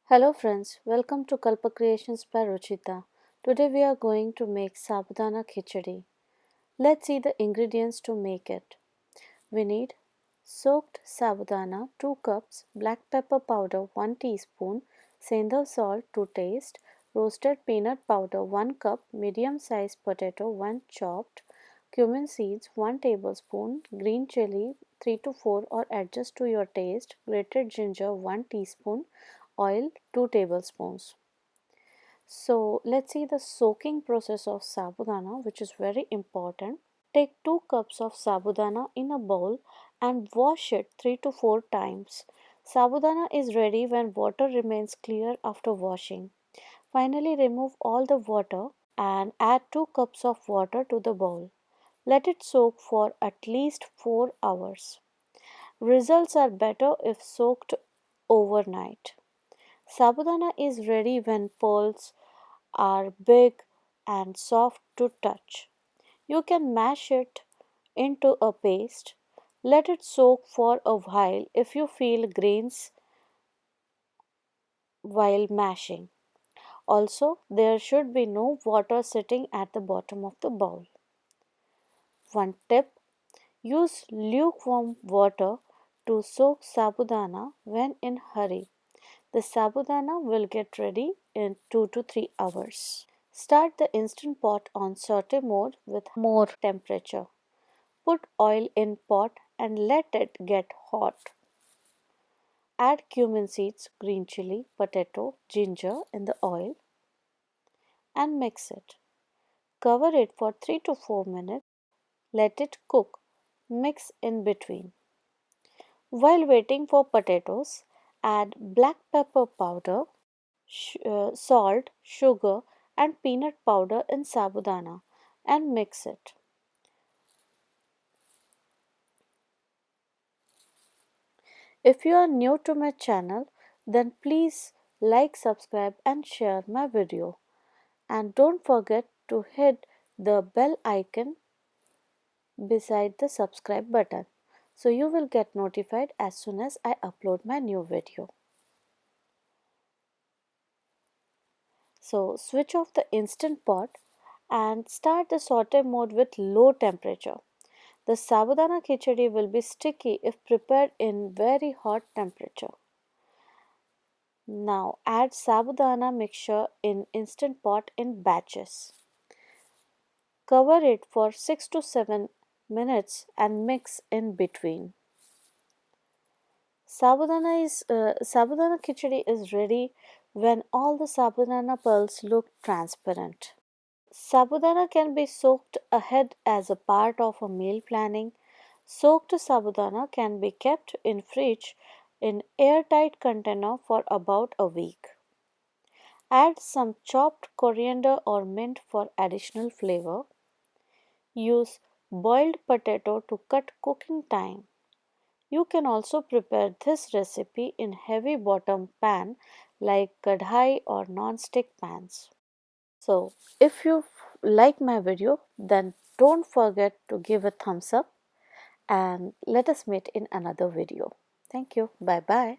Hello friends, welcome to Kalpa Creations by Ruchita. Today we are going to make Sabudana Khichadi. Let's see the ingredients to make it. We need soaked sabudana 2 cups, black pepper powder 1 teaspoon, sendha salt to taste, roasted peanut powder 1 cup, medium sized potato 1 chopped, cumin seeds 1 tablespoon, green chili 3 to 4 or adjust to your taste, grated ginger 1 teaspoon, oil 2 tablespoons. So let's see the soaking process of sabudana, which is very important. Take 2 cups of sabudana in a bowl and wash it 3 to 4 times. Sabudana is ready when water remains clear after washing. Finally, remove all the water and add 2 cups of water to the bowl. Let it soak for at least 4 hours. Results are better if soaked overnight. Sabudana is ready when pearls are big and soft to touch. You can mash it into a paste. Let it soak for a while if you feel grains while mashing. Also, there should be no water sitting at the bottom of the bowl. One tip: use lukewarm water to soak sabudana when in hurry. The sabudana will get ready in 2 to 3 hours. Start the instant pot on saute mode with more temperature. Put oil in pot and let it get hot. Add cumin seeds, green chili, potato, ginger in the oil and mix it. Cover it for 3 to 4 minutes. Let it cook. Mix in between. While waiting for potatoes, add black pepper powder, salt, sugar, and peanut powder in sabudana and mix it. If you are new to my channel, then please like, subscribe, and share my video. And don't forget to hit the bell icon beside the subscribe button so you will get notified as soon as I upload my new video. So switch off the instant pot and start the saute mode with low temperature. The sabudana khichdi will be sticky if prepared in very hot temperature. Now add sabudana mixture in instant pot in batches. Cover it for 6 to 7 minutes and mix in between. Sabudana khichdi is ready when all the sabudana pearls look transparent. Sabudana can be soaked ahead as a part of a meal planning. Soaked sabudana can be kept in fridge in airtight container for about a week. Add some chopped coriander or mint for additional flavor. Use boiled potato to cut cooking time. You can also prepare this recipe in heavy bottom pan like kadhai or non-stick pans. So, if you like my video, then don't forget to give a thumbs up and let us meet in another video. Thank you. Bye bye.